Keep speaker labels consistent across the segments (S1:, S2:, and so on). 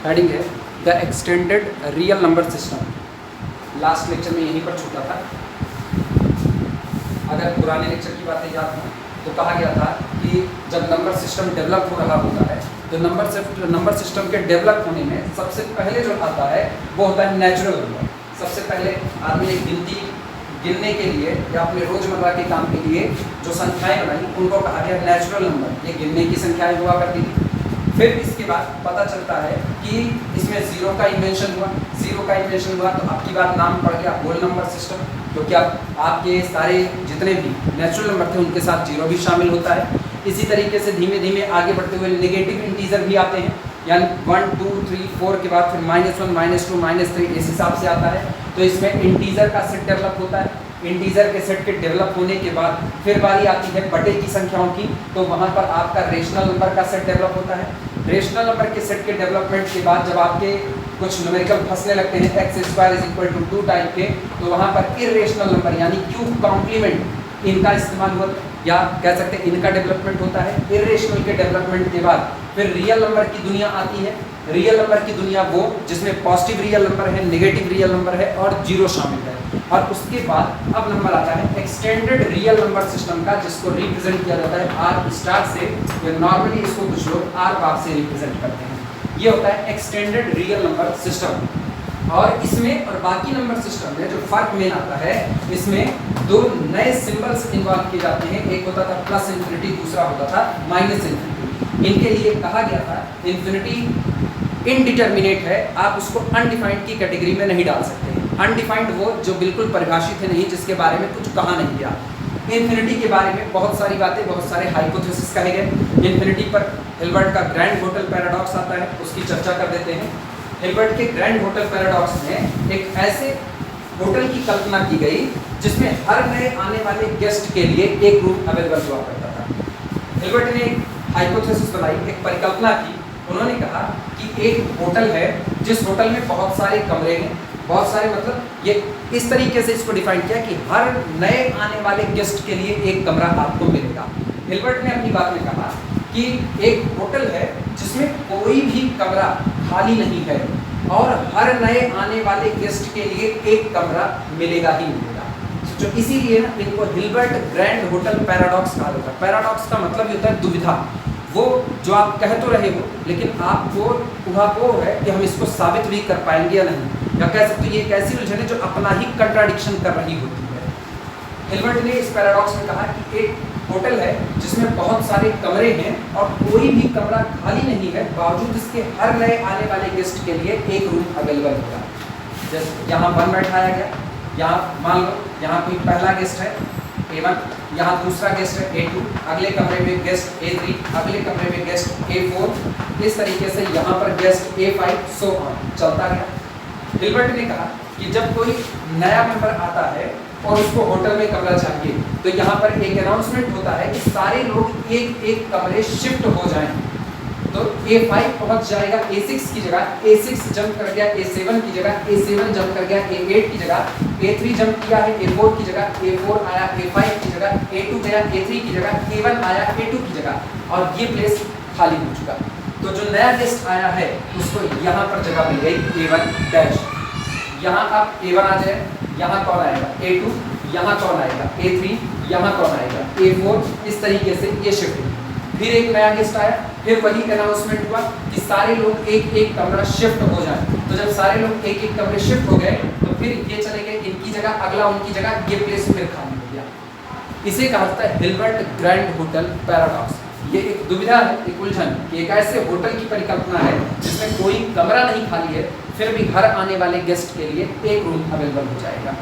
S1: Heading है the extended real number system. Last lecture में यहीं पर छूटा था। अगर पुराने लेक्चर की बातें याद हो तो कहा गया था कि जब नंबर सिस्टम डेवलप हो रहा होता है तो नंबर सिस्टम के डेवलप होने में सबसे पहले जो आता है वो होता है नेचुरल नंबर। सबसे पहले आदमी एक गिनती गिनने के लिए या अपने रोजमर्रा के काम के लिए जो संख्याएं बनाई उनको कहा गया नेचुरल नंबर। ये गिनने की संख्याएं हुआ करती थी। फिर इसके बाद पता चलता है कि इसमें ज़ीरो का इन्वेंशन हुआ। ज़ीरो का इन्वेंशन हुआ तो आपकी बात नाम पड़ गया होल नंबर सिस्टम, क्योंकि आपके सारे जितने भी नेचुरल नंबर थे उनके साथ जीरो भी शामिल होता है। इसी तरीके से धीमे धीमे आगे बढ़ते हुए नेगेटिव इंटीजर भी आते हैं, यानी 1 2 3 4 के बाद फिर -1 -2 -3 इस हिसाब से आता है। तो इसमें इंटीजर का सेट डेवलप होता है। इंटीजर के सेट के डेवलप होने के बाद फिर बारी आती है बटे की संख्याओं की, तो वहाँ पर आपका रेशनल नंबर का सेट डेवलप होता है। रेशनल नंबर के सेट के डेवलपमेंट के बाद जब आपके कुछ न्यूमेरिकल फंसने लगते हैं x² = 2 टाइप के, तो वहाँ पर इरेशनल नंबर यानी क्यूब कॉम्प्लीमेंट इनका इस्तेमाल होता है, या कह सकते हैं इनका डेवलपमेंट होता है। इरेशनल के डेवलपमेंट के बाद फिर रियल नंबर की दुनिया आती है। रियल नंबर की दुनिया वो जिसमें पॉजिटिव रियल नंबर है, नेगेटिव रियल नंबर है और जीरो शामिल है। और उसके बाद अब नंबर आता है एक्सटेंडेड रियल नंबर सिस्टम का, जिसको रिप्रेजेंट किया जाता है R* से, या नॉर्मली इसको कुछ लोग R से रिप्रेजेंट करते हैं। ये होता है एक्सटेंडेड रियल नंबर सिस्टम। और इसमें और बाकी नंबर सिस्टम में जो फर्क मेन आता है, इसमें दो नए सिंबल्स इन्वॉल्व किए जाते हैं। एक होता था +∞, दूसरा होता था -∞। इनके लिए कहा गया था इन्फिनिटी इनडिटर्मिनेट है, आप उसको अनडिफाइंड की कैटेगरी में नहीं डाल सकते हैं। अनडिफाइंड वो जो बिल्कुल परिभाषित है नहीं, जिसके बारे में कुछ कहा नहीं गया। इन्फिनिटी के बारे में बहुत सारी बातें, बहुत सारे हाइपोथेसिस कहे गए। इन्फिनिटी पर हिल्बर्ट का ग्रैंड होटल पैराडॉक्स आता है, उसकी चर्चा कर देते हैं। हिल्बर्ट के ग्रैंड होटल पैराडॉक्स में एक ऐसे होटल की कल्पना की गई जिसमें हर नए आने वाले गेस्ट के लिए एक रूम अवेलेबल हुआ करता था। हिल्बर्ट ने एक हाइपोथेसिस बनाई, एक परिकल्पना की। उन्होंने कहा कि एक होटल है जिस होटल में बहुत सारे कमरे हैं, बहुत सारे मतलब ये इस तरीके से इसको डिफाइन किया कि हर नए आने वाले गेस्ट के लिए एक कमरा आपको मिलेगा। हिल्बर्ट ने अपनी बात में कहा कि एक होटल है जिसमें कोई भी कमरा खाली नहीं है और हर नए आने वाले गेस्ट के लिए एक कमरा मिलेगा ही मिलेगा। तो इसीलिए ना इनको हिल्बर्ट ग्रैंड होटल पैराडॉक्स कहा जाता है। पैराडॉक्स का मतलब ये होता है दुविधा, वो जो आप कह तो रहे हो लेकिन आपको वो है कि हम इसको साबित भी कर पाएंगे या नहीं, या कह सकते हो ये एक ऐसी उलझन है जो अपना ही कंट्राडिक्शन कर रही होती है। हिल्बर्ट ने इस पैराडॉक्स में कहा कि एक होटल है जिसमें बहुत सारे कमरे हैं और कोई भी कमरा खाली नहीं है, बावजूद इसके हर नए आने वाले गेस्ट के लिए एक रूम अवेलेबल होगा। जैसे यहाँ 1 बैठाया गया, यहाँ मान लो यहाँ कोई पहला गेस्ट है A1, यहाँ दूसरा गेस्ट है A2, अगले कमरे में गेस्ट A3, अगले कमरे में गेस्ट A4, इस तरीके से यहाँ पर गेस्ट A5 सो ऑन चलता गया। हिल्बर्ट ने कहा कि जब कोई नया मेंबर आता है और उसको होटल में कमरा चाहिए तो यहाँ पर एक अनाउंसमेंट होता है कि सारे लोग एक एक कमरे शिफ्ट हो जाएं। तो A5 पहुंच जाएगा A6 की जगह, A6 जंप कर गया A7 की जगह, A7 जंप कर गया A8 की जगह, A3 जंप किया है A4 की जगह, A4 आया A5 की जगह, A2 गया A3 की जगह, A1 आया A2 की जगह और ये प्लेस खाली हो चुका। तो जो नया गेस्ट आया है उसको यहाँ पर जगह मिल गई A1 यहाँ आप A1 आ जाए, यहाँ कौन आएगा A2, यहाँ कौन आएगा A3, यहाँ कौन आएगा A4, इस तरीके से ये शिफ्ट हुई। फिर एक नया गेस्ट आया, फिर वही अनाउंसमेंट हुआ कि सारे लोग एक एक कमरा शिफ्ट हो जाए। तो जब सारे लोग एक एक कमरे शिफ्ट हो गए तो फिर ये चले गए इनकी जगह, अगला उनकी जगह, ये प्लेस फिर खाली हो गया। इसे कहा जाता है हिल्बर्ट ग्रैंड होटल पैराडॉक्स। ये एक दुविधा है, एक उलझन, कि एक ऐसे होटल की परिकल्पना है जिसमें कोई कमरा नहीं खाली है, फिर भी हर आने वाले गेस्ट के लिए एक रूम अवेलेबल हो जाएगा।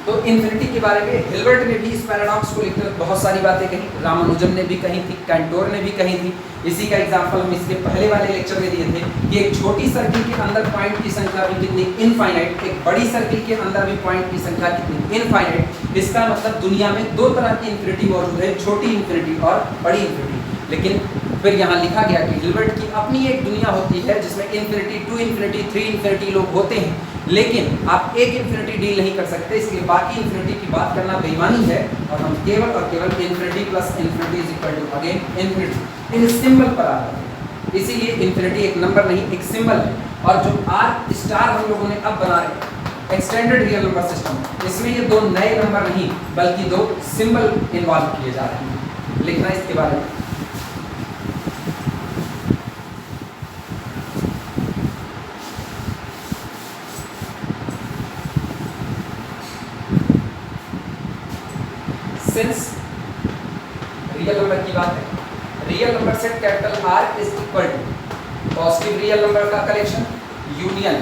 S1: तो इन्फिनिटी के बारे में हिल्बर्ट ने भी इस पैराडॉक्स को लिखते हुए बहुत सारी बातें कही, रामानुजन ने भी कही थी, कैंटोर ने भी कही थी। इसी का एग्जांपल हम इसके पहले वाले लेक्चर में दिए थे कि एक छोटी सर्किल के अंदर पॉइंट की संख्या भी कितनी इनफाइनाइट, एक बड़ी सर्किल के अंदर भी पॉइंट की संख्या कितनी इनफाइनाइट। इसका मतलब दुनिया में दो तरह की इन्फिनिटी मौजूद है, छोटी इन्फिनिटी और बड़ी इन्फिनिटी। लेकिन फिर यहाँ लिखा गया कि हिल्बर्ट की अपनी एक दुनिया होती है जिसमें इन्फिनिटी, 2 इन्फिनिटी, 3 इन्फिनिटी लोग होते हैं, लेकिन आप एक इन्फिनिटी डील नहीं कर सकते, इसलिए बाकी इन्फिनिटी की बात करना बेईमानी है और हम केवल और केवल infinity plus infinity is equal to again infinity इन सिंबल पर आ रहे हैं। इसीलिए इन्फिनिटी एक नंबर नहीं, एक सिंबल है। और जो आर स्टार हम लोगों ने अब बना रहे हैं एक्सटेंडेड रियल नंबर सिस्टम, इसमें ये दो नए नंबर नहीं बल्कि दो सिंबल इन्वॉल्व किए जा रहे हैं। लिखना इसके बारे में। सिंस रियल नंबर की बात है, real number set capital are is equal to positive real number का collection union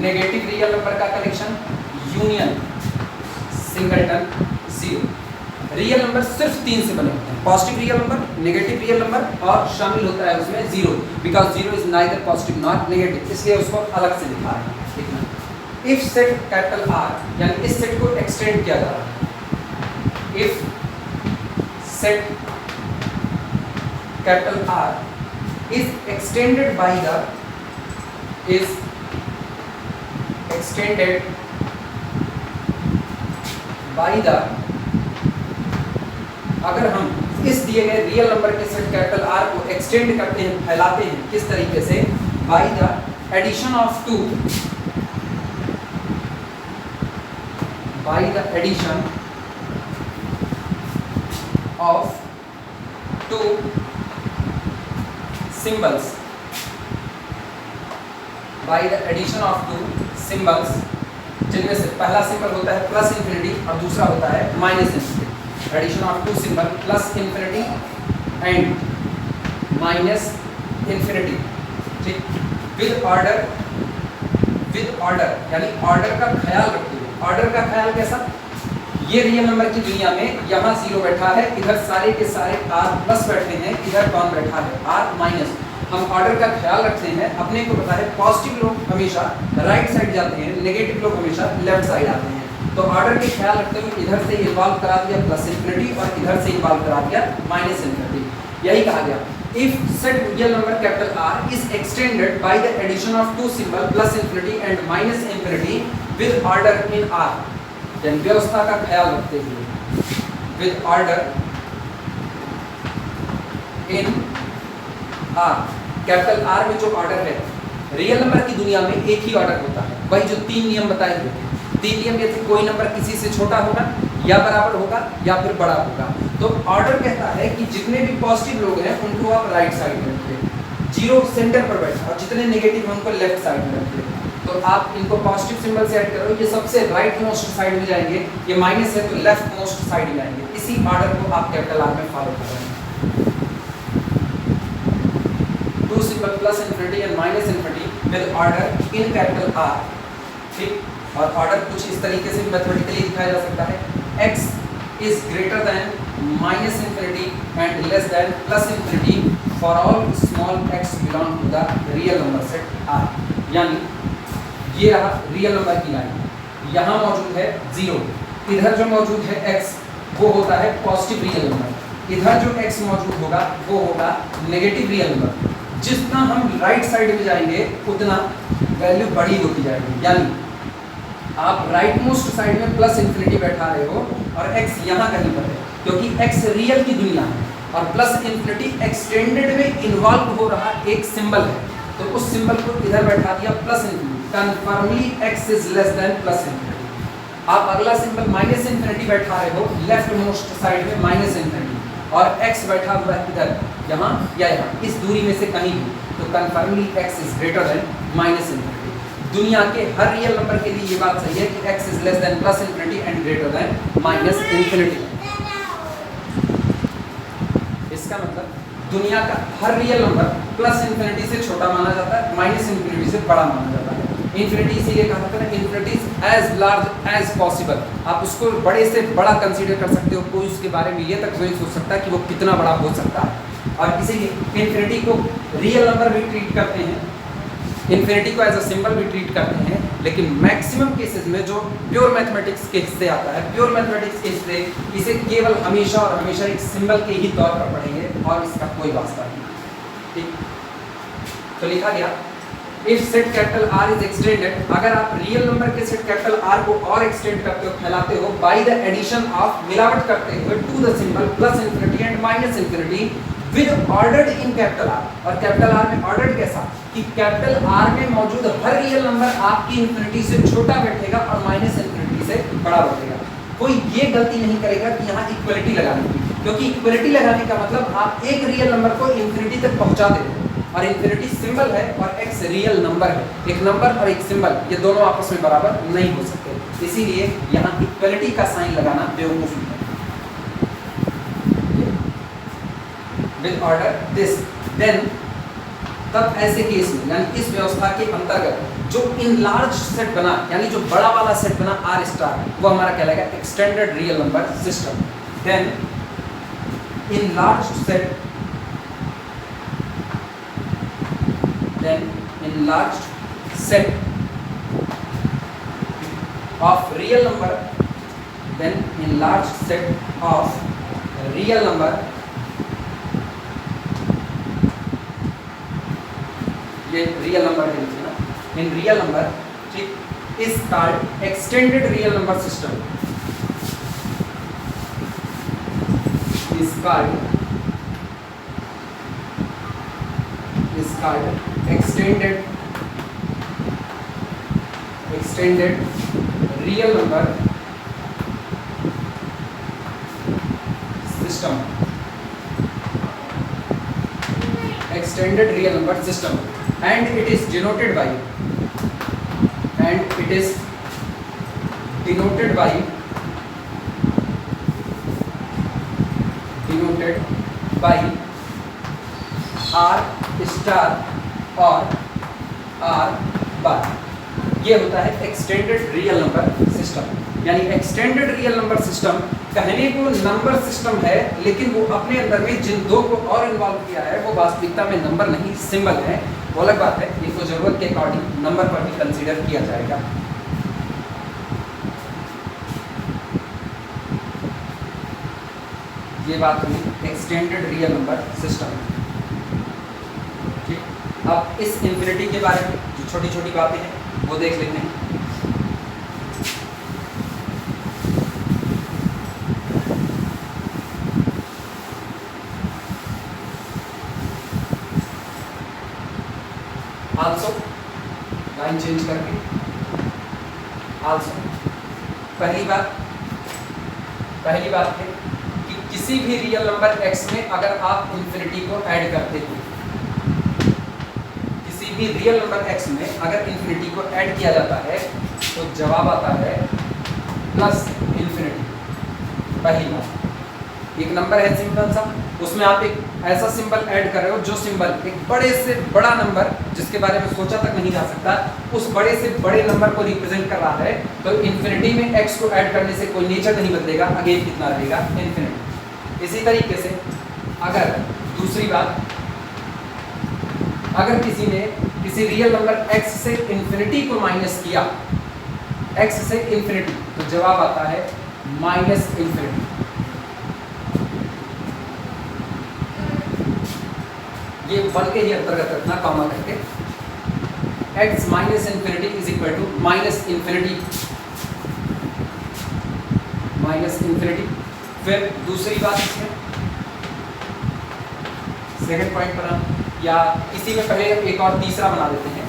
S1: negative real number का collection union singleton zero. Real number सिर्फ 3 से बने होते हैं, positive real number, negative real number और शामिल होता है उसमें zero, because zero is neither positive not negative, इसलिए उसको अलग से लिखा है। इफ सेट कैपिटल आर यानी इस सेट को एक्सटेंड किया जा रहा है, if set capital R is extended by the अगर हम इस दिए गए रियल नंबर के सेट कैपिटल R को एक्सटेंड करते हैं, फैलाते हैं, किस तरीके से? By the addition of two, by the addition of two symbols, by the addition of two symbols, जिनमें से पहला सिंबल होता है प्लस इंफिनिटी और दूसरा होता है minus infinity. Addition of two symbol plus infinity and minus infinity, ठीक, विद ऑर्डर यानी ऑर्डर का ख्याल रखते हुए। ऑर्डर का ख्याल कैसा? ये रियल नंबर की दुनिया में यहाँ जीरो बैठा है, इधर सारे के सारे आर प्लस बैठे हैं, इधर कौन बैठा है? Are minus. हम ऑर्डर का ख्याल रखते हैं, अपने को पता है पॉजिटिव लोग हमेशा राइट साइड जाते हैं, नेगेटिव लोग हमेशा लेफ्ट साइड आते हैं। तो ऑर्डर के ख्याल रखते हुए इधर से इन्वॉल्व करा दिया प्लस इंफिनिटी और इधर से इन्वॉल्व करा दिया माइनस इंफिनिटी। यही कहा गया if set real number capital are is extended by the addition of two symbol plus infinity and minus infinity with order in R, यानी व्यवस्था का ख्याल रखते हुए with order in R. Capital R में जो ऑर्डर है, रियल नंबर की दुनिया में एक ही ऑर्डर होता है, वही जो 3 नियम बताए हुए थे। 3 नियम ये थे, कोई नंबर किसी से छोटा होगा या बराबर होगा या फिर बड़ा होगा। तो ऑर्डर कहता है कि जितने भी पॉजिटिव लोग हैं उनको आप राइट साइड में रखिए, जीरो सेंटर पर बैठा, और जितने नेगेटिव हैं उनको लेफ्ट साइड में रखिए। तो आप इनको पॉजिटिव सिंबल से ऐड करो, ये सबसे राइट मोस्ट साइड में जाएंगे, ये माइनस है तो लेफ्ट मोस्ट साइड में जाएंगे। इसी ऑर्डर को आप कैपिटल आर में फॉलो कर रहे हैं। Two symbol plus infinity and minus infinity with order in capital R, ठीक। और ऑर्डर कुछ इस तरीके से मैथमेटिकली दिखाया जा सकता है, x is greater than minus infinity and less than plus infinity for all small x belong to the real number set R। यानी ये रहा रियल नंबर की लाइन, यहाँ मौजूद है जीरो, इधर जो मौजूद है x वो होता है पॉजिटिव रियल नंबर, इधर जो x मौजूद होगा वो होगा नेगेटिव रियल नंबर। जितना हम राइट साइड में जाएंगे उतना वैल्यू बड़ी होती जाएगी। यानी आप राइट मोस्ट साइड में प्लस इंफिनिटी बैठा रहे हो और x यहाँ कहीं पर है, क्योंकि x रियल की दुनिया है और प्लस इंफिनिटी एक्सटेंडेड में इन्वॉल्व हो रहा एक सिंबल है, तो उस सिंबल को इधर बैठा दिया plus infinity. Confirmly x is less than plus infinity. आप अगला सिंबल माइनस इंफिनिटी बैठा रहे हो लेफ्ट मोस्ट साइड में माइनस इंफिनिटी, और x बैठा हुआ है इधर, यहाँ या यहाँ, इस दूरी में से कहीं भी, तो confirmly x is greater than minus infinity. दुनिया के हर रियल नंबर के लिए ये बात सही है कि x is less than plus infinity and greater than minus infinity. इसका मतलब दुनिया का हर रियल नंबर प्लस इंफिनिटी से छोटा माना जाता है, माइनस इंफिनिटी से बड़ा माना जाता है। इंफिनिटी इसीलिए कहा जाता है infinity as large as possible. आप उसको बड़े से बड़ा कंसीडर कर सकते हो, कोई उसके बारे में ये तक नहीं सोच सकता है कि वो कितना बड़ा हो सकता है। और इसीलिए इंफिनिटी को रियल नंबर भी ट्रीट करते हैं, इंफिनिटी को एज अ सिंबल भी ट्रीट करते हैं, लेकिन मैक्सिमम केसेस में जो प्योर मैथमेटिक्स के हिस्से आता है, प्योर मैथमेटिक्स के हिस्से इसे केवल हमेशा और हमेशा एक सिंबल के ही तौर पर पढ़ेंगे और इसका कोई वास्ता नहीं। ठीक, तो लिखा गया if set capital are is extended, अगर आप रियल नंबर के सेट कैपिटल आर को और एक्सटेंड करते हो, फैलाते हो, बाय द एडिशन ऑफ, मिलावट करते हुए, to the symbol plus infinity and minus infinity with ordered in capital R, और कैपिटल आर में ऑर्डर्ड कैसा कि कैपिटल आर में मौजूद हर रियल नंबर आपकी इंफिनिटी से छोटा बैठेगा और माइनस इंफिनिटी से बड़ा बैठेगा। कोई ये गलती नहीं करेगा कि यहाँ इक्वलिटी लगाने की, क्योंकि इक्वलिटी लगाने का मतलब आप एक रियल नंबर को इंफिनिटी तक पहुंचा देते हैं, और इंफिनिटी सिंबल है और एक्स रियल नंबर है। एक नंबर और एक सिंबल ये दोनों आपस में बराबर नहीं हो सकते, इसीलिए यहाँ इक्वलिटी का साइन लगाना बेवकूफी है। विद ऑर्डर दिस देन, तब ऐसे केस में यानी इस व्यवस्था के अंतर्गत जो इनलार्ज सेट बना, यानी जो बड़ा वाला सेट बना आर स्टार, वो हमारा कहलाएगा extended real number system. Then enlarge set, then enlarged set of real number, then enlarged set of real number, ये रियल नंबर है ना, इन रियल नंबर, ठीक, is called extended real number system, is called extended real number system, extended real number system, and it is denoted by, and it is denoted by R star और are बार। ये होता है extended real number system. यानी extended real number system कहने को number system है, लेकिन वो अपने अंदर में जिन दो को और इन्वॉल्व किया है वो वास्तविकता में नंबर नहीं, सिंबल है। वो अलग बात है, इसको जरूरत के अकॉर्डिंग नंबर पर भी कंसीडर किया जाएगा। ये बात हुई एक्सटेंडेड रियल नंबर सिस्टम। अब इस इंफिनिटी के बारे में जो छोटी छोटी बातें हैं वो देख लेते हैं। आल्सो लाइन चेंज करके, आल्सो पहली बात है कि किसी भी रियल नंबर x में अगर आप इंफिनिटी को ऐड करते हो, भी रियल नंबर x में अगर इंफिनिटी को ऐड किया जाता है तो जवाब आता है प्लस इंफिनिटी। पहली बात, एक नंबर है सिंपल सा, उसमें आप एक ऐसा सिंबल ऐड कर रहे हो जो सिंबल एक बड़े से बड़ा नंबर जिसके बारे में सोचा तक नहीं जा सकता, उस बड़े से बड़े नंबर को रिप्रेजेंट कर रहा है, तो इंफिनिटी में x को ऐड करने से कोई नेचर नहीं बदलेगा, अगेन कितना रहेगा, इंफिनिटी। इसी तरीके से अगर दूसरी बात, अगर किसी ने किसी रियल नंबर x से इंफिनिटी को माइनस किया, x से इंफिनिटी, तो जवाब आता है माइनस इंफिनिटी। ये 1 के ही अंतर्गत रखना कॉमा करके, x minus infinity is equal to minus infinity, minus infinity. फिर दूसरी बात इसमें सेकंड पॉइंट पर, या इसी में पहले एक और तीसरा बना देते हैं।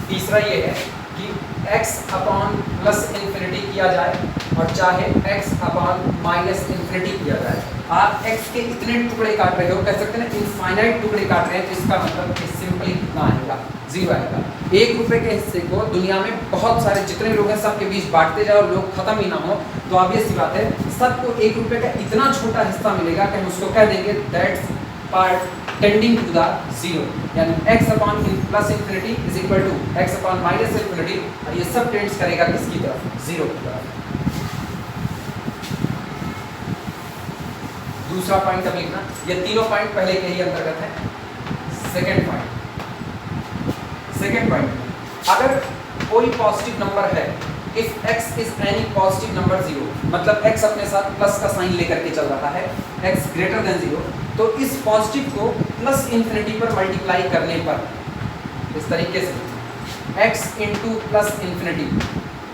S1: तीसरा ये है कि x अपॉन प्लस इंफिनिटी किया जाए और चाहे x अपॉन माइनस इंफिनिटी किया जाए। आप x के इतने टुकड़े काट रहे हो, कह सकते हैं इनफाइनाइट टुकड़े काट रहे हैं, तो इसका मतलब कि सिंपली कितना आएगा, 0 आएगा। 1 रुपए के हिस्से को दुनिया में बहुत सारे जितने लोग हैं सबके बीच बांटते जाओ और लोग खत्म ही ना हो, तो ऑब्वियस सी बात है सबको 1 रुपए का इतना छोटा हिस्सा मिलेगा कि हम उसको कह देंगे that's part tending to the 0, यानी x upon plus infinity is equal to x upon minus infinity, और ये सब टेंड्स करेगा किसकी तरफ, 0 की तरफ। दूसरा पॉइंट अब लिखना, ये तीनों पॉइंट पहले के ही अंतर्गत है। सेकंड पॉइंट, अगर कोई पॉजिटिव नंबर है, if x is any positive number 0, मतलब x अपने साथ प्लस का साइन लेकर के चल रहा है, x ग्रेटर देन 0, तो इस पॉजिटिव को प्लस इंफिनिटी पर मल्टीप्लाई करने पर इस तरीके से x इंटू प्लस इंफिनिटी,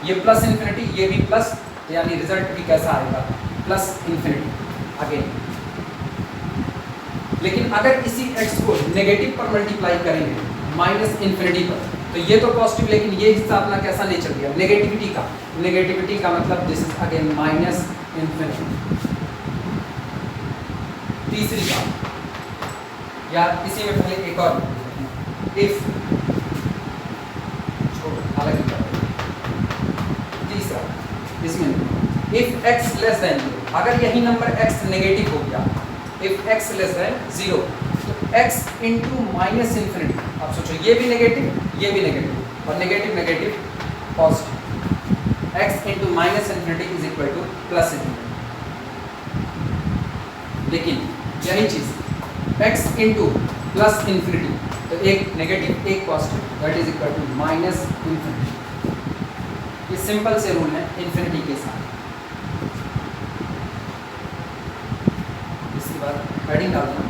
S1: ये प्लस इंफिनिटी ये भी प्लस, यानी रिजल्ट भी कैसा आएगा, प्लस इंफिनिटी। अगेन लेकिन अगर इसी x को नेगेटिव पर मल्टीप्लाई करेंगे माइनस इन्फिनिटी पर, तो ये तो पॉजिटिव, लेकिन ये हिस्सा अपना कैसा नेचर दिया, नेगेटिविटी का। नेगेटिविटी का मतलब this is again minus infinity. तीसरी बात, या इसी में पहले एक और, इफ, हालांकि तीसरा इसमें इफ x लेस देन 0, अगर यही नंबर x नेगेटिव हो गया, इफ x लेस देन 0, तो x इंटू माइनस इन्फिनिटी, आप सोचो ये भी नेगेटिव, ये भी नेगेटिव, और negative negative positive, x into minus infinity is equal two plus infinity. लेकिन यही चीज x इंटू प्लस इन्फिनिटी, तो एक नेगेटिव एक positive, that is equal to minus infinity. ये सिंपल से रूल है इन्फिनिटी के साथ। इसके बाद हेडिंग डालना,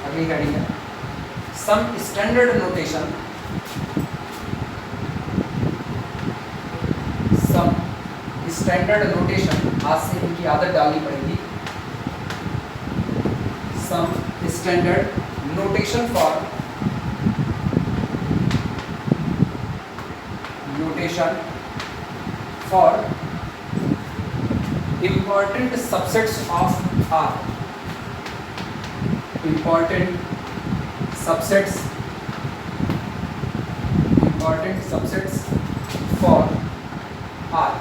S1: अगली हेडिंग है some standard notation, standard notation, आज से इनकी आदत डालनी पड़ेगी। Some standard notation for important subsets of R, important subsets for R।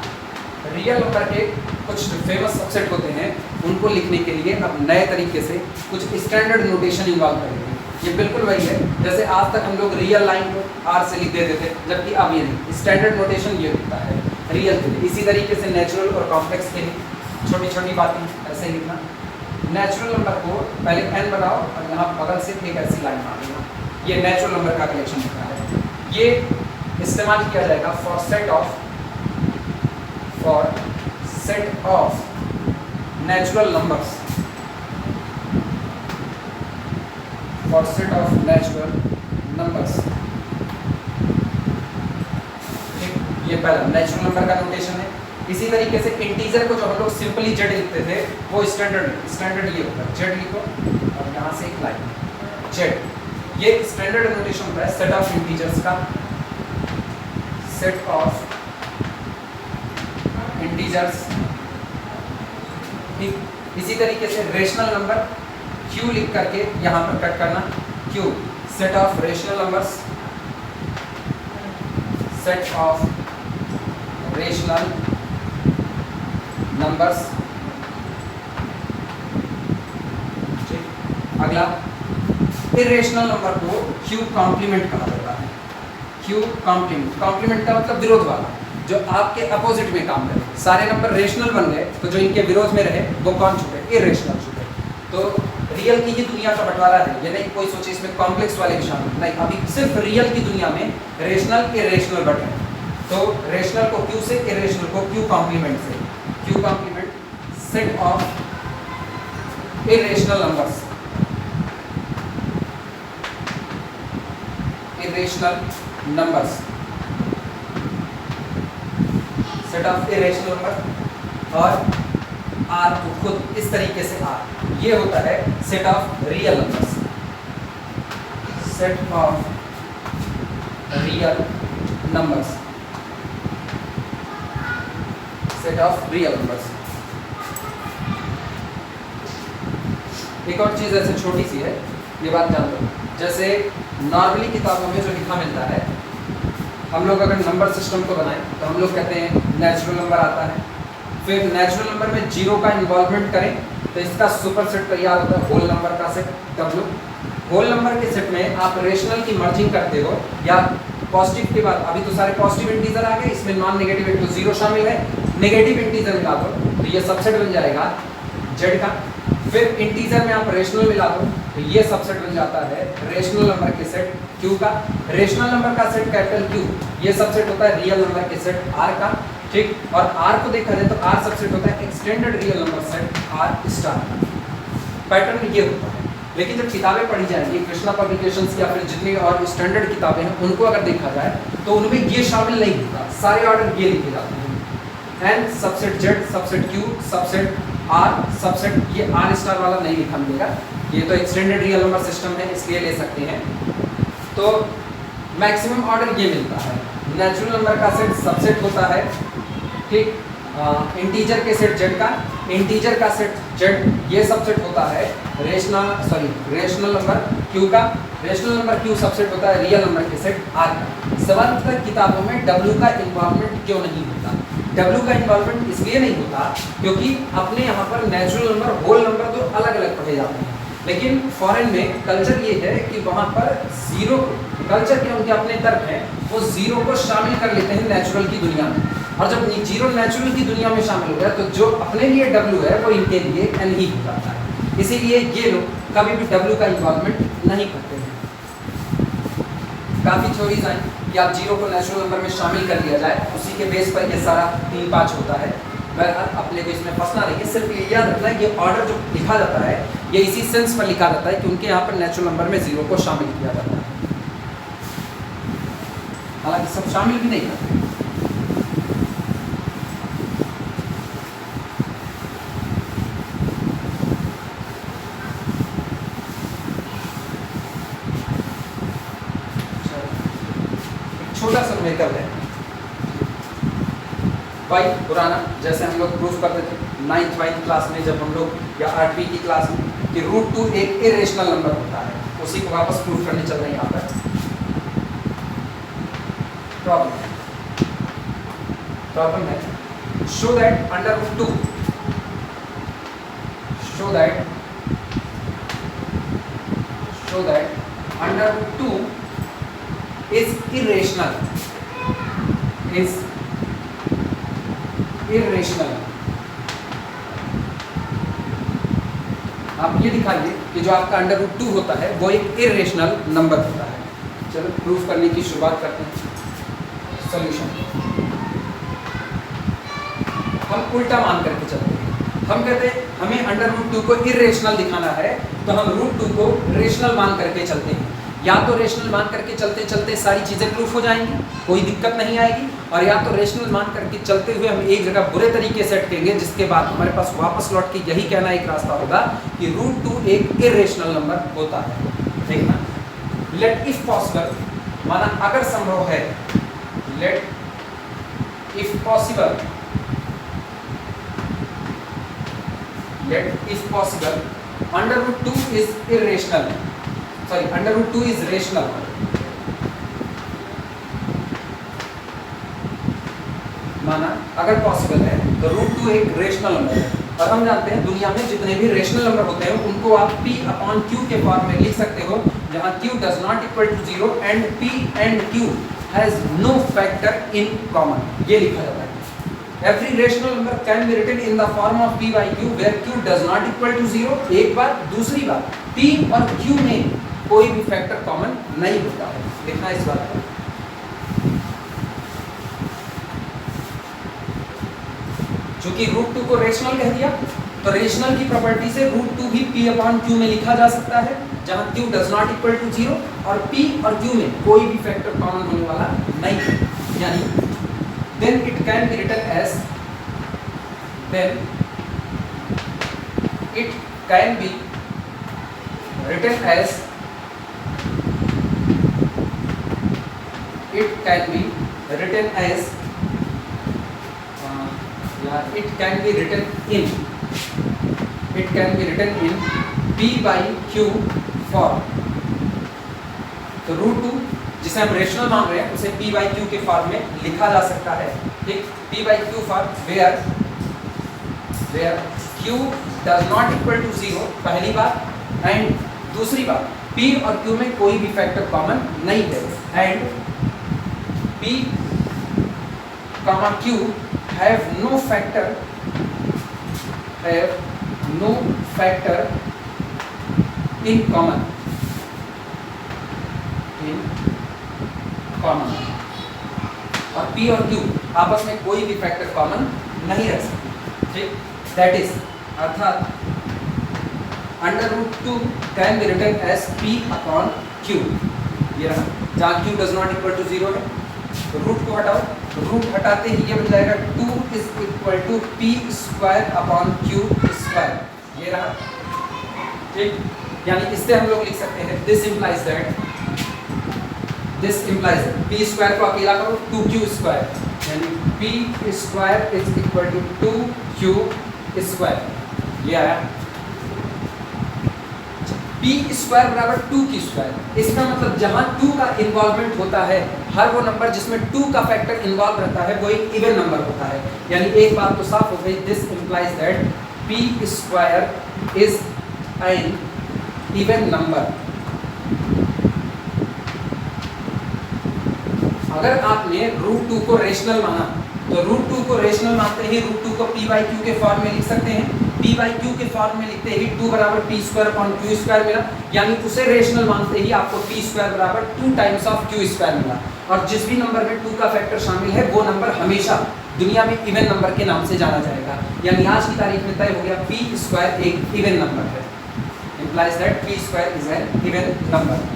S1: Real number के कुछ फेमस सबसेट होते हैं, उनको लिखने के लिए अब नए तरीके से कुछ स्टैंडर्ड नोटेशन इन्वॉल्व करेंगे। ये बिल्कुल वही है जैसे आज तक हम लोग रियल लाइन को आर से लिख देते थे, जबकि अब ये नहीं, स्टैंडर्ड नोटेशन ये होता है रियल के लिए। इसी तरीके से नेचुरल और कॉम्प्लेक्स के लिए छोटी छोटी बातें ऐसे ही लिखना। नेचुरल नंबर को पहले n बनाओ और यहाँ बगल से एक ऐसी लाइन मार देना, ये नेचुरल नंबर का कलेक्शन होता है। ये इस्तेमाल किया जाएगा for set of natural numbers, for set of natural numbers. ये पहला नेचुरल नंबर का नोटेशन है। इसी तरीके से इंटीजर को जो हम लोग सिंपली जेड लिखते थे वो स्टैंडर्ड ये होता है, जेड लिखो और यहाँ से एक लाइन जेड। ये स्टैंडर्ड नोटेशन होता है सेट ऑफ इंटीजर्स का, सेट ऑफ इंटीजर्स। ठीक, इसी तरीके से रेशनल नंबर क्यू लिख करके यहाँ पर कट करना, Q set of rational numbers, set of rational numbers. अगला इरेशनल नंबर को क्यू कॉम्प्लीमेंट कहा जाता है। क्यू कॉम्प्लीमेंट का मतलब विरोध वाला, जो आपके अपोजिट में काम करे। सारे नंबर रेशनल बन गए तो जो इनके विरोध में रहे वो कौन छूटे, इरेशनल छूटे। तो रियल की ही दुनिया का बंटवारा है, ये नहीं कोई सोचे इसमें कॉम्प्लेक्स वाले भी शामिल नहीं, अभी सिर्फ रियल की दुनिया में रेशनल इरेशनल बट है। तो रेशनल को क्यू से, इरेशनल को क्यू कॉम्प्लीमेंट से। Q complement set of irrational numbers, irrational numbers, set of irrational number. और आर को खुद इस तरीके से आर, ये होता है set of real numbers, set of real numbers, set of real numbers. एक और चीज ऐसे छोटी सी है, ये बात जान लो, जैसे नॉर्मली किताबों में जो लिखा मिलता है, हम लोग अगर नंबर सिस्टम को बनाएं तो हम लोग कहते हैं नेचुरल नंबर आता है, फिर नेचुरल नंबर में जीरो का इन्वॉल्वमेंट करें तो इसका सुपर सेट तैयार होता है होल नंबर का सेट W। होल नंबर के सेट में आप रेशनल की मर्जिंग करते हो या पॉजिटिव के बाद, अभी तो सारे पॉजिटिव इंटीजर आ गए, इसमें नॉन नेगेटिव एक तो जीरो शामिल है, नेगेटिव इंटीजर मिला दो तो ये सबसेट बन जाएगा Z का। फिर इंटीजर में आप रेशनल मिला दो तो ये सबसेट बन जाता है रेशनल नंबर के सेट Q का। रेशनल नंबर का सेट कैपिटल Q, ये सबसेट होता है रियल नंबर के सेट R का। ठीक, और R को देखा जाए तो R सबसेट होता है extended real number set R star. Pattern ये होता है। लेकिन जब किताबें पढ़ी जाएंगी कृष्णा पब्लिकेशंस या फिर जितनी और स्टैंडर्ड किताबें हैं उनको अगर देखा जाए तो उनमें ये शामिल नहीं होता, सारे ऑर्डर ये लिखे जाते हैं N subset Z subset Q subset R subset, ये आर स्टार वाला नहीं लिखा मिलेगा, ये तो एक्सटेंडेड रियल नंबर सिस्टम है इसलिए ले सकते हैं। तो मैक्सिमम ऑर्डर ये मिलता है। नेचुरल नंबर का सेट सबसेट होता है, ठीक, इंटीजर के सेट जेड का, इंटीजर का सेट जेड ये सबसेट होता है रेशनल नंबर क्यू का, रेशनल नंबर क्यू सबसेट होता है रियल नंबर के सेट आर का। सवाल किताबों में डब्ल्यू का इन्वॉल्वमेंट क्यों नहीं होता? डब्ल्यू का इन्वॉल्वमेंट इसलिए नहीं होता क्योंकि अपने यहाँ पर नेचुरल नंबर होल नंबर तो अलग अलग पढ़े जाते हैं, लेकिन फॉरेन में कल्चर ये है कि वहाँ पर जीरो, कल्चर के उनके अपने तर्क हैं, वो जीरो को शामिल कर लेते हैं नेचुरल की दुनिया में, और जब जीरो नेचुरल की दुनिया में शामिल हो गया तो जो अपने लिए डब्ल्यू है वो इनके लिए एन ही हो जाता है। इसीलिए ये लोग कभी भी डब्ल्यू का इन्वॉल्वमेंट नहीं करते हैं। काफ़ी थ्योरीज आई कि आप जीरो को नेचुरल नंबर में शामिल कर लिया जाए, उसी के बेस पर ये सारा 3-5 होता है। बहरहाल अपने को इसमें फंसना नहीं है, सिर्फ ये याद रखना है कि ऑर्डर जो लिखा जाता है ये इसी सेंस पर लिखा जाता है कि उनके यहाँ पर नेचुरल नंबर में जीरो को शामिल किया जाता है, हालांकि सब शामिल भी नहीं करते। छोटा सा मेकअप है भाई पुराना, जैसे हम लोग प्रूफ करते थे 9th 9th क्लास में, जब हम लोग या 8वीं की क्लास में कि √2 एक इरेशनल नंबर होता है, उसी को वापस प्रूफ करने चल रहे हैं यहाँ पर। प्रॉब्लम है शो दैट √2 √2 is irrational, आप ये दिखाइए कि जो आपका √2 होता है वो एक इरेशनल नंबर होता है। चलो प्रूफ करने की शुरुआत करते हैं। सॉल्यूशन हम उल्टा मान करके चलते हैं, हम कहते हैं हमें √2 को इरेशनल दिखाना है तो हम √2 को रेशनल मान करके चलते हैं। या तो रेशनल मान करके चलते चलते सारी चीज़ें प्रूफ हो जाएंगी, कोई दिक्कत नहीं आएगी, और या तो रेशनल मान करके चलते हुए हम एक जगह बुरे तरीके से अटकेंगे, जिसके बाद हमारे पास वापस लौट के यही कहना एक रास्ता होगा कि √2 एक इरेशनल नंबर होता है। देखना, लेट इफ पॉसिबल, माना अगर संभव है, let if possible √2 is irrational, √2 is rational। माना अगर पॉसिबल है तो √2 एक रेशनल नंबर है, और हम जानते हैं दुनिया में जितने भी रेशनल नंबर होते हैं उनको आप P/Q के फॉर्म में लिख सकते हो, जहां Q does not equal to 0 and P and Q has no factor in common, ये लिखा जाता है। Every rational number can be written in the form of P/Q where Q does not equal to 0। एक बात, दूसरी बात, P और Q में कोई भी फैक्टर कॉमन नहीं होता है, लिखना इस बात पर। चूंकि √2 को रेशनल कह दिया तो रेशनल की प्रॉपर्टी से √2 भी P/Q में लिखा जा सकता है, जहां Q does not equal to 0 और P और Q में कोई भी फैक्टर कॉमन होने वाला नहीं है। यानी then it can be written as in P/Q form. तो √2 जिसे हम रेशनल मान रहे हैं उसे P/Q के फॉर्म में लिखा जा सकता है, ठीक, P/Q form where Q does not equal to 0, पहली बात, एंड दूसरी बात P और Q में कोई भी फैक्टर कॉमन नहीं है, and P, Q have no factor in common, और P और Q आपस में कोई भी फैक्टर कॉमन नहीं रख सकते, ठीक। दैट इज, अर्थात under root 2 can be written as p upon q। ये रहा, जहाँ q does not equal to 0 है तो रूट को हटाओ, रूट हटाते ही ये बन जाएगा 2 is equal to p square upon q square. ये रहा, ठीक। यानी इससे हम लोग लिख सकते हैं this implies that p square को अकेला करो 2q स्क्वायर, यानी p square is equal to 2q square. ये आया p स्क्वायर बराबर 2q स्क्वायर। इसका मतलब जहां 2 का इन्वॉल्वमेंट होता है, हर वो नंबर जिसमें 2 का फैक्टर इन्वॉल्व रहता है वो एक इवन नंबर होता है। यानी एक बात तो साफ हो गई, this implies that p square is an even number. अगर आपने रूट 2 को रेशनल माना तो रूट 2 को रेशनल मानते ही रूट 2 को p बाई क्यू के फॉर्म में लिख सकते हैं। p बाई क्यू के फॉर्म में लिखते ही 2 बराबर p square upon q square मिला, यानी उसे रेशनल मानते ही आपको p स्क्वायर बराबर 2 टाइम्स ऑफ q स्क्वायर मिला। और जिस भी नंबर में 2 का फैक्टर शामिल है वो नंबर हमेशा दुनिया में इवन नंबर के नाम से जाना जाएगा। यानी आज की तारीख में तय हो गया p स्क्वायर एक इवन नंबर है। Implies that p square is an even number.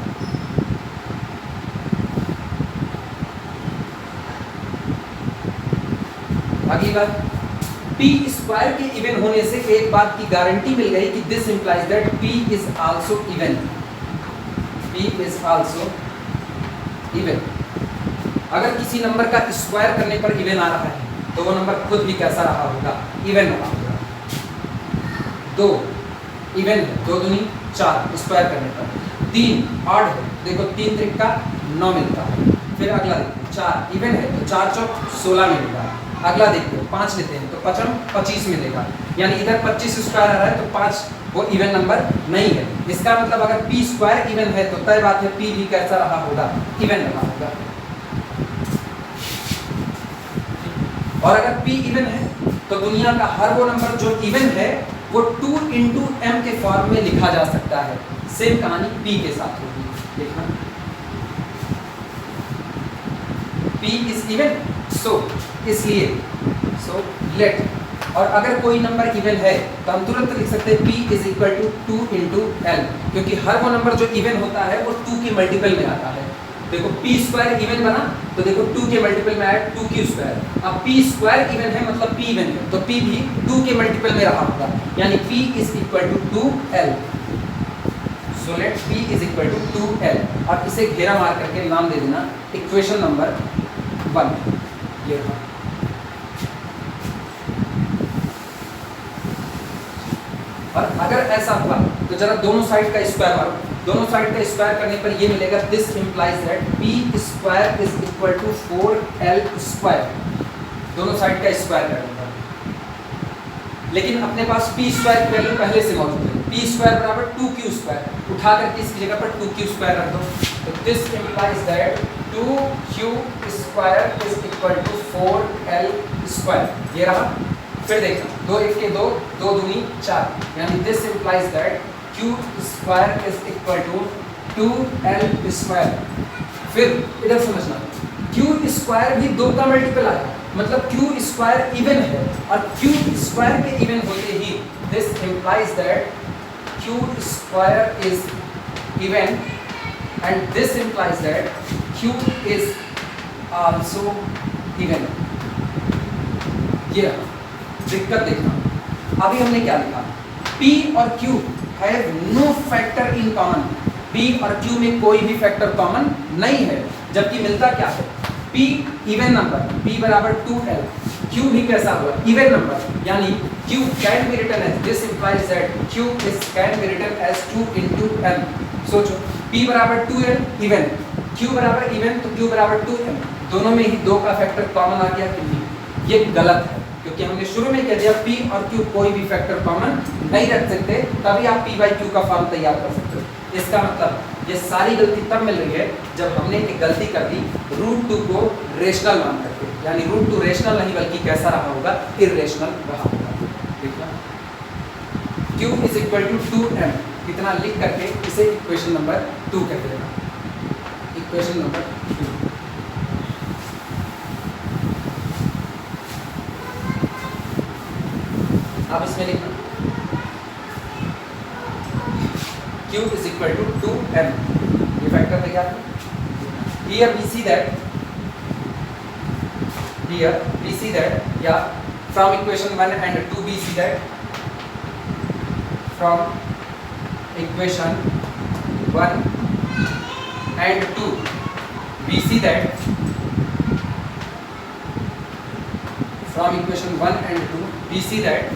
S1: अगली बात, p स्क्वायर के इवन होने से एक बात की गारंटी मिल गई कि this implies that p is also even. p is also even. अगर किसी नंबर का स्क्वायर करने पर इवन आ रहा है तो वो नंबर खुद भी कैसा रहा होगा, इवन रहा होगा। 2 इवन है, 2 दूनी 4 स्क्वायर करने पर। 3 ऑड है, देखो 3 त्रिक का 9 मिलता है। फिर अगला देखो 4 इवन है तो 4 चौक 16 मिलेगा। अगला देखते हो 5 लेते हैं तो 25 मिलेगा, यानी इधर 25 स्क्वायर आ रहा है तो 5 वो इवन नंबर नहीं है। इसका मतलब अगर p स्क्वायर इवन है तो तय बात है p भी कैसा रहा होगा, इवन रहा होगा। और अगर p इवन है तो दुनिया का हर वो नंबर जो इवन है वो 2 इंटू m के फॉर्म में लिखा जा सकता है। सेम कहानी p के साथ होगी, देखना p इज इवन, सो इसलिए सो लेट। और अगर कोई नंबर इवन है तो हम तुरंत लिख सकते हैं p is equal to 2 into l, क्योंकि हर वो नंबर जो इवन होता है वो 2 के मल्टीपल में आता है। देखो p स्क्वायर इवन बना तो देखो 2 के मल्टीपल में आया 2q स्क्वायर। अब p स्क्वायर इवन है मतलब p इवन है तो p भी 2 के मल्टीपल में रहा होगा, यानी p is equal to 2l। So let p is equal to 2l। अब इसे घेरा मार करके नाम दे देना इक्वेशन नंबर 1। ये रहा। और अगर ऐसा हुआ तो जरा दोनों साइड का स्क्वायर मारो। दोनों साइड का स्क्वायर करने पर ये मिलेगा this implies that p square is equal to 4l square. दोनों साइड का स्क्वायर करने पर, लेकिन अपने पास p स्क्वायर की वैल्यू पहले से मौजूद है। p स्क्वायर बराबर 2q स्क्वायर, उठा करके इसकी जगह पर 2q स्क्वायर रख दो तो this implies that 2q square is equal to 4l square. ये रहा। फिर देखना 2 1 के 2, 2 दूनी 4, यानी this implies that q square is equal to 2l square. फिर इधर समझना, q स्क्वायर भी 2 का मल्टीपल आया, मतलब q स्क्वायर इवन है और q स्क्वायर के इवन होते ही this implies that q square is even and this implies that q is also even. ये दिक्कत देखना, अभी हमने क्या लिखा, p और q have no factor in common. p और q में कोई भी फैक्टर कॉमन नहीं है, जबकि मिलता क्या है, p इवन नंबर, p बराबर 2l, q भी कैसा हुआ, इवन नंबर, यानी q can be written as, this implies that q is can be written as 2 into m। सोचो p बराबर 2l इवन, q बराबर इवन तो q बराबर 2m, दोनों में ही 2 का फैक्टर कॉमन आ गया कि नहीं? ये गलत है, क्योंकि हमने शुरू में कह दिया p और q कोई भी फैक्टर कॉमन नहीं रख सकते, तभी आप p बाई q का फॉर्म तैयार कर सकते हो। इसका मतलब ये सारी गलती तब मिल रही है जब हमने एक गलती कर दी रूट 2 को रेशनल मान करके, यानी रूट 2 रेशनल नहीं बल्कि कैसा रहा होगा, इर्रेशनल रहा होगा। देखना q is equal to 2m, कितना लिख करके इसे इक्वेशन नंबर 2 कह देना, इक्वेशन नंबर 2। अब इसमें लिखना Q is equal to 2m. ये फैक्टर है क्या? Here we see that yeah, from equation 1 and 2 we see that from equation 1 and 2 we see that from equation 1 and 2 we see that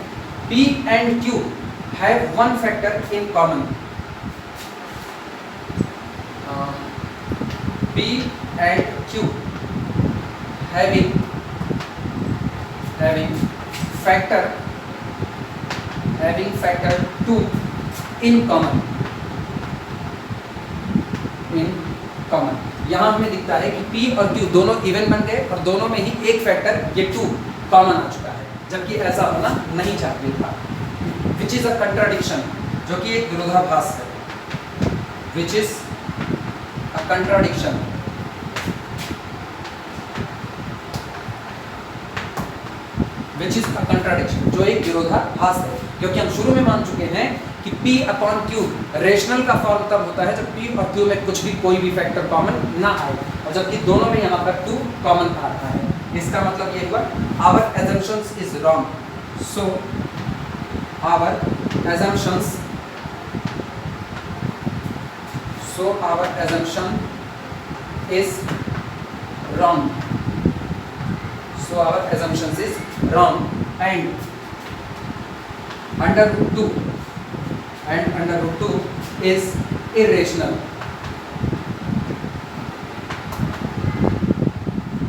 S1: P and Q have one factor in common. P and Q having factor 2 in common. यहाँ हमें दिखता है कि P और Q दोनों even बन गए और दोनों में ही एक फैक्टर ये 2 कॉमन आ चुका है, जबकि ऐसा होना नहीं चाहिए था। विच इज अ कंट्राडिक्शन, जो कि एक विरोधाभास है। विच इज अ कंट्राडिक्शन, जो एक विरोधाभास है, क्योंकि हम शुरू में मान चुके हैं कि P अपॉन Q रेशनल का फॉर्म तब होता है जब P और Q में कुछ भी कोई भी फैक्टर कॉमन ना आए, और जबकि दोनों में यहाँ पर 2 कॉमन आ रहा है। इसका मतलब ये हुआ our assumptions is wrong. So our assumption is wrong. And under root 2 is irrational.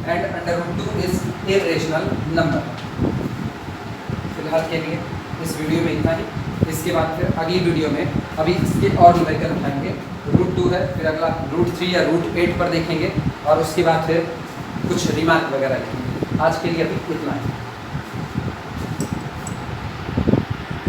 S1: And under root 2 is irrational number. फिलहाल के लिए इस वीडियो में इतना ही। इसके बाद फिर अगली वीडियो में अभी इसके और न्यूमेरिकल उठाएंगे। रूट 2 है, फिर अगला रूट 3 या रूट 8 पर देखेंगे और उसके बाद फिर कुछ रिमार्क वगैरह लिखेंगे। आज के लिए अभी इतना ही।